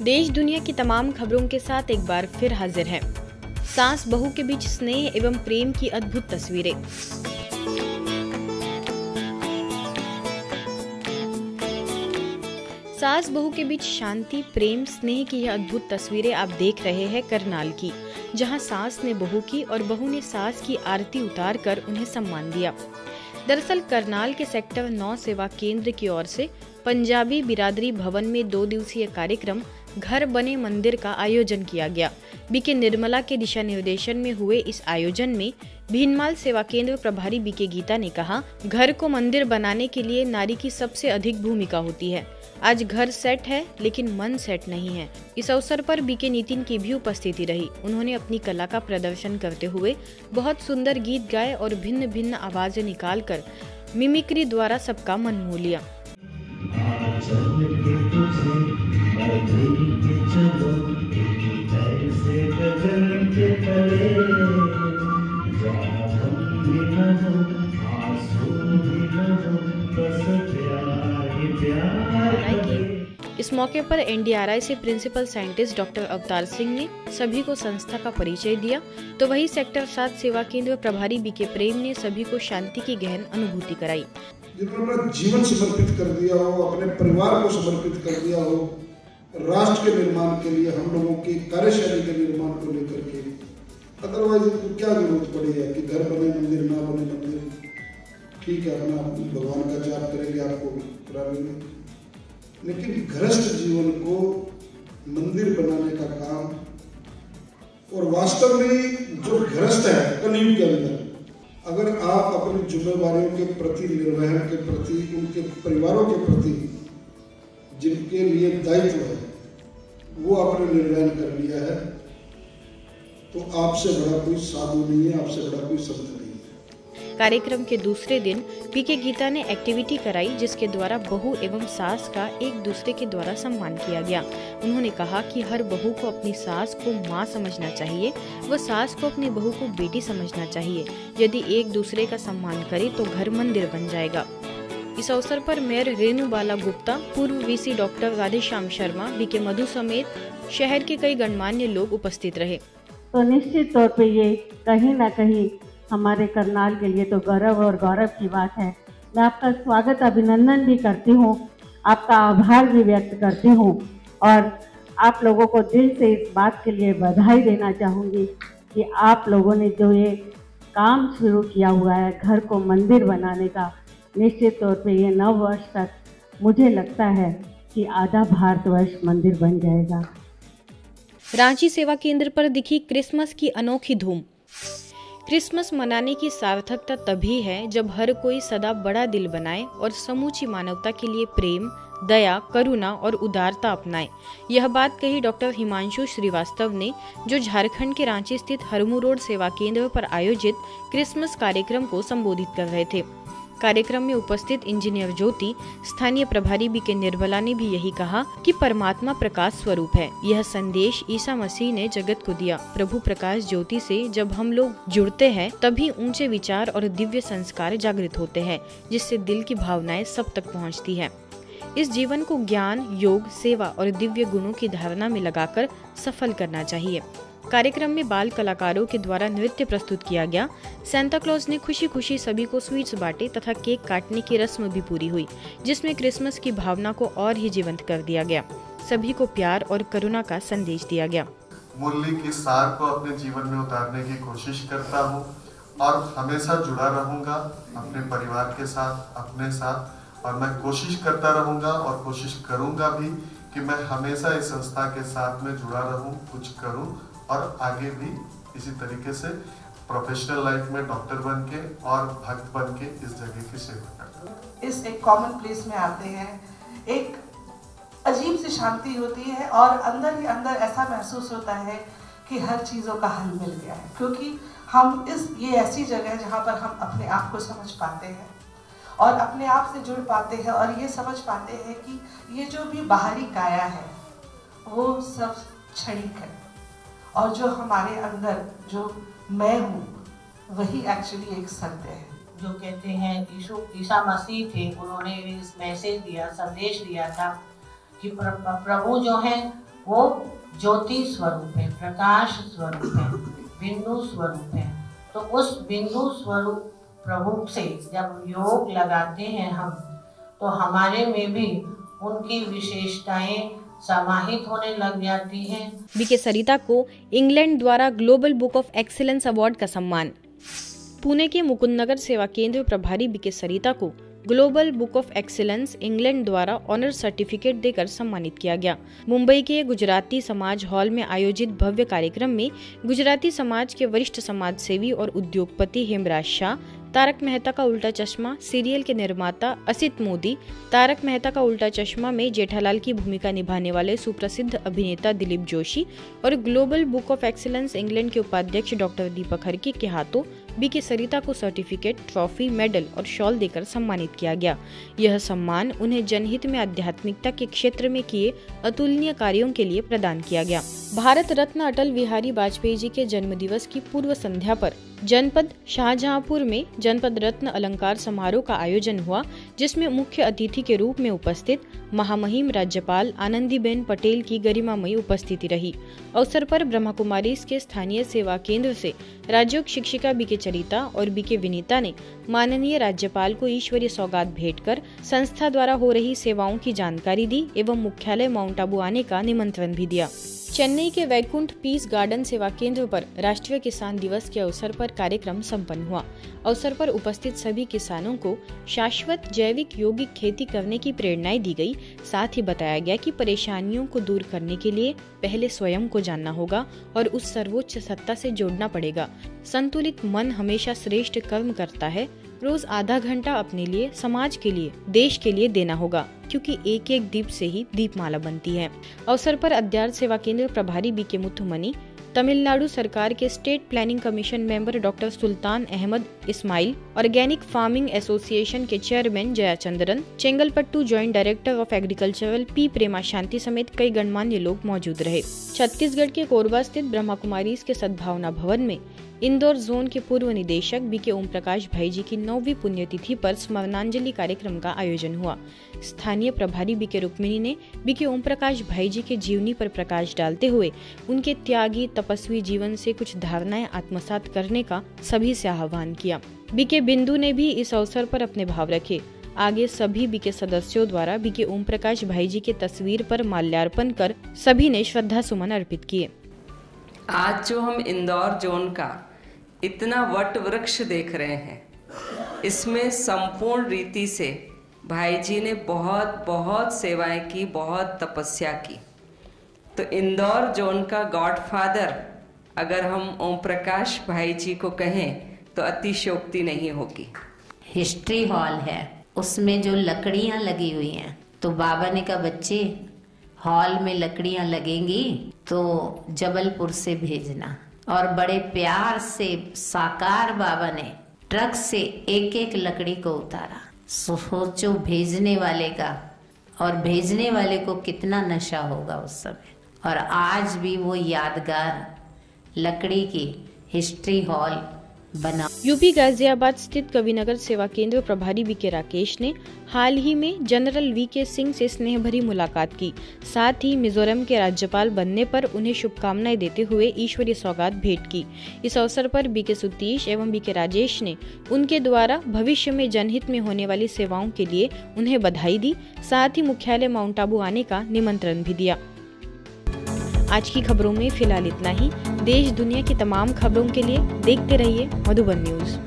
देश दुनिया की तमाम खबरों के साथ एक बार फिर हाजिर है। सास बहू के बीच स्नेह एवं प्रेम की अद्भुत तस्वीरें। सास बहू के बीच शांति, प्रेम, स्नेह की यह अद्भुत तस्वीरें आप देख रहे हैं करनाल की, जहां सास ने बहू की और बहू ने सास की आरती उतार कर उन्हें सम्मान दिया। दरअसल करनाल के सेक्टर 9 सेवा केंद्र की ओर से पंजाबी बिरादरी भवन में 2 दिवसीय कार्यक्रम घर बने मंदिर का आयोजन किया गया। बीके निर्मला के दिशा निर्देशन में हुए इस आयोजन में भीनमाल सेवा केंद्र प्रभारी बीके गीता ने कहा, घर को मंदिर बनाने के लिए नारी की सबसे अधिक भूमिका होती है। आज घर सेट है लेकिन मन सेट नहीं है। इस अवसर पर बीके नितिन की भी उपस्थिति रही। उन्होंने अपनी कला का प्रदर्शन करते हुए बहुत सुंदर गीत गाए और भिन्न भिन्न आवाजें निकालकर मिमिक्री द्वारा सबका मन मोह लिया। इस मौके पर एनडीआरआई से principal scientist doctor Avtar Singh ने सभी को संस्था का परिचय दिया, तो वही सेक्टर 7 सेवा केंद्र प्रभारी बीके प्रेम ने सभी को शांति की गहन अनुभूति कराई। जिन्होंने अपना जीवन समर्पित कर दिया हो, अपने परिवार को समर्पित कर दिया हो, राष्ट्र के निर्माण के लिए, हम लोगों की कार्यशैली के निर्माण को लेकर के। अदरवाइज इनको क्या जरूरत पड़ी है कि घर बने मंदिर, ना बने मंदिर, ठीक है अपना भगवान का जाप करेंगे आपको प्रारंभ, लेकिन गृहस्थ जीवन को मंदिर बनाने का काम, और वास्तव में जो गृहस्थ है कलयुग के अंदर, अगर आप अपनी जिम्मेदारियों के प्रति, निर्वहन के प्रति, उनके परिवारों के प्रति जिनके लिए दायित्व है वो आपने निर्वहन कर लिया है, तो आपसे बड़ा कोई साधु नहीं है, आपसे बड़ा कोई संत नहीं है। कार्यक्रम के दूसरे दिन बीके गीता ने एक्टिविटी कराई, जिसके द्वारा बहू एवं सास का एक दूसरे के द्वारा सम्मान किया गया। उन्होंने कहा कि हर बहू को अपनी सास को माँ समझना चाहिए व सास को अपनी बहू को बेटी समझना चाहिए। यदि एक दूसरे का सम्मान करे तो घर मंदिर बन जाएगा। इस अवसर पर मेयर रेणु बाला गुप्ता, पूर्व VC doctor Radheshyam Sharma, BK Madhu समेत शहर के कई गणमान्य लोग उपस्थित रहे। तो निश्चित तौर पे ये कहीं ना कहीं हमारे करनाल के लिए तो गर्व और गौरव की बात है। मैं आपका स्वागत, अभिनंदन भी करती हूँ, आपका आभार भी व्यक्त करती हूँ और आप लोगों को दिल से इस बात के लिए बधाई देना चाहूँगी कि आप लोगों ने जो ये काम शुरू किया हुआ है घर को मंदिर बनाने का, निश्चित तौर पे ये 9 वर्ष तक मुझे लगता है कि आधा भारतवर्ष मंदिर बन जाएगा। रांची सेवा केंद्र पर दिखी क्रिसमस की अनोखी धूम। क्रिसमस मनाने की सार्थकता तभी है जब हर कोई सदा बड़ा दिल बनाए और समूची मानवता के लिए प्रेम, दया, करुणा और उदारता अपनाए। यह बात कही डॉक्टर हिमांशु श्रीवास्तव ने, जो झारखंड के रांची स्थित हरमू रोड सेवा केंद्र पर आयोजित क्रिसमस कार्यक्रम को संबोधित कर रहे थे। कार्यक्रम में उपस्थित इंजीनियर ज्योति, स्थानीय प्रभारी बीके निर्मला ने भी यही कहा कि परमात्मा प्रकाश स्वरूप है। यह संदेश ईसा मसीह ने जगत को दिया। प्रभु प्रकाश ज्योति से जब हम लोग जुड़ते हैं तभी ऊंचे विचार और दिव्य संस्कार जागृत होते हैं, जिससे दिल की भावनाएं सब तक पहुंचती है। इस जीवन को ज्ञान, योग, सेवा और दिव्य गुणों की धारणा में लगाकर सफल करना चाहिए। कार्यक्रम में बाल कलाकारों के द्वारा नृत्य प्रस्तुत किया गया। सेंटा क्लॉज ने खुशी खुशी सभी को स्वीट्स बांटे तथा केक काटने की रस्म भी पूरी हुई, जिसमें क्रिसमस की भावना को और ही जीवंत कर दिया गया। सभी को प्यार और करुणा का संदेश दिया गया। मूल्य के सार को अपने जीवन में उतारने की कोशिश करता हूँ और हमेशा जुड़ा रहूंगा अपने परिवार के साथ, अपने साथ, और मैं कोशिश करता रहूंगा और कोशिश करूंगा भी कि मैं हमेशा इस संस्था के साथ में जुड़ा रहूं, कुछ करूं और आगे भी इसी तरीके से प्रोफेशनल लाइफ में डॉक्टर बन के और भक्त बन के इस जगह की सेवा करता हूं। इस एक कॉमन प्लेस में आते हैं, एक अजीब सी शांति होती है और अंदर ही अंदर ऐसा महसूस होता है कि हर चीज़ों का हल मिल गया है, क्योंकि हम ये ऐसी जगह है जहाँ पर हम अपने आप को समझ पाते हैं और अपने आप से जुड़ पाते हैं और ये समझ पाते हैं कि ये जो भी बाहरी काया है वो सब क्षणिक है और जो हमारे अंदर जो मैं हूँ वही एक्चुअली एक सत्य है। जो कहते हैं ईसा मसीह थे, उन्होंने इस मैसेज दिया, संदेश दिया था कि प्रभु जो हैं वो ज्योति स्वरूप है, प्रकाश स्वरूप है, बिंदु स्वरूप है। तो उस बिंदु स्वरूप प्रभु से जब योग लगाते हैं हम, तो हमारे में भी उनकी विशेषताएं समाहित होने लग जाती हैं। बीके सरिता को इंग्लैंड द्वारा global book of excellence award का सम्मान। पुणे के मुकुंदनगर सेवा केंद्र प्रभारी बीके सरिता को global book of excellence England द्वारा ऑनर सर्टिफिकेट देकर सम्मानित किया गया। मुंबई के गुजराती समाज हॉल में आयोजित भव्य कार्यक्रम में गुजराती समाज के वरिष्ठ समाज सेवी और उद्योगपति हेमराज शाह, तारक मेहता का उल्टा चश्मा सीरियल के निर्माता असित मोदी, तारक मेहता का उल्टा चश्मा में जेठालाल की भूमिका निभाने वाले सुप्रसिद्ध अभिनेता दिलीप जोशी और global book of excellence England के उपाध्यक्ष डॉक्टर दीपक हरकी के हाथों बीके सरिता को सर्टिफिकेट, ट्रॉफी, मेडल और शॉल देकर सम्मानित किया गया। यह सम्मान उन्हें जनहित में आध्यात्मिकता के क्षेत्र में किए अतुलनीय कार्यों के लिए प्रदान किया गया। भारत रत्न अटल बिहारी वाजपेयी जी के जन्म दिवस की पूर्व संध्या पर जनपद शाहजहांपुर में जनपद रत्न अलंकार समारोह का आयोजन हुआ, जिसमें मुख्य अतिथि के रूप में उपस्थित महामहिम राज्यपाल आनंदीबेन पटेल की गरिमामयी उपस्थिति रही। अवसर पर ब्रह्मा कुमारी के स्थानीय सेवा केंद्र से राजयोग शिक्षिका बीके चरिता और बीके विनीता ने माननीय राज्यपाल को ईश्वरीय सौगात भेंट कर संस्था द्वारा हो रही सेवाओं की जानकारी दी एवं मुख्यालय माउंट आबू आने का निमंत्रण भी दिया। चेन्नई के वैकुंठ पीस गार्डन सेवा केंद्र पर राष्ट्रीय किसान दिवस के अवसर पर कार्यक्रम संपन्न हुआ। अवसर पर उपस्थित सभी किसानों को शाश्वत जैविक यौगिक खेती करने की प्रेरणाएं दी गई। साथ ही बताया गया कि परेशानियों को दूर करने के लिए पहले स्वयं को जानना होगा और उस सर्वोच्च सत्ता से जोड़ना पड़ेगा। संतुलित मन हमेशा श्रेष्ठ कर्म करता है। रोज आधा घंटा अपने लिए, समाज के लिए, देश के लिए देना होगा, क्योंकि एक एक दीप से ही दीपमाला बनती है। अवसर पर अध्यार्थ सेवा केंद्र प्रभारी बीके मुथुमनी, तमिलनाडु सरकार के state planning commission member doctor Sultan Ahmed Ismail, organic farming association के chairman Jayachandran, Chengalpattu joint director of agricultural P Prema Shanti समेत कई गणमान्य लोग मौजूद रहे। छत्तीसगढ़ के कोरबा स्थित ब्रह्मा कुमारीज के सद्भावना भवन में इंदौर जोन के पूर्व निदेशक बीके ओम प्रकाश भाई जी की 9वीं पुण्यतिथि पर स्मरणांजलि कार्यक्रम का आयोजन हुआ। स्थानीय प्रभारी बीके रुक्मिणी ने बीके ओम प्रकाश भाई जी के जीवनी पर प्रकाश डालते हुए उनके त्यागी तपस्वी जीवन से कुछ धारणाएं आत्मसात करने का सभी से आह्वान किया। बीके बिंदु ने भी इस अवसर पर अपने भाव रखे। आगे सभी बीके सदस्यों द्वारा बीके ओम प्रकाश भाई जी के तस्वीर पर माल्यार्पण कर सभी ने श्रद्धा सुमन अर्पित किए। आज जो हम इंदौर जोन का इतना वट वृक्ष देख रहे हैं, इसमें संपूर्ण रीति से भाई जी ने बहुत बहुत सेवाएं की, बहुत तपस्या की। तो इंदौर जोन का गॉडफादर अगर हम ओम प्रकाश भाई जी को कहें तो अतिशयोक्ति नहीं होगी। हिस्ट्री हॉल है, उसमें जो लकड़ियां लगी हुई हैं, तो बाबा ने कहा बच्चे हॉल में लकड़ियां लगेंगी तो जबलपुर से भेजना, और बड़े प्यार से साकार बाबा ने ट्रक से एक एक लकड़ी को उतारा। सोचो भेजने वाले का और भेजने वाले को कितना नशा होगा उस समय। और आज भी वो यादगार लकड़ी की हिस्ट्री हॉल बना। यूपी गाजियाबाद स्थित कविनगर सेवा केंद्र प्रभारी बीके राकेश ने हाल ही में जनरल वीके सिंह से स्नेह भरी मुलाकात की। साथ ही मिजोरम के राज्यपाल बनने पर उन्हें शुभकामनाएं देते हुए ईश्वरीय सौगात भेंट की। इस अवसर पर बीके सुतीश एवं बीके राजेश ने उनके द्वारा भविष्य में जनहित में होने वाली सेवाओं के लिए उन्हें बधाई दी। साथ ही मुख्यालय माउंट आबू आने का निमंत्रण भी दिया। आज की खबरों में फिलहाल इतना ही। देश दुनिया की तमाम खबरों के लिए देखते रहिए मधुबन न्यूज।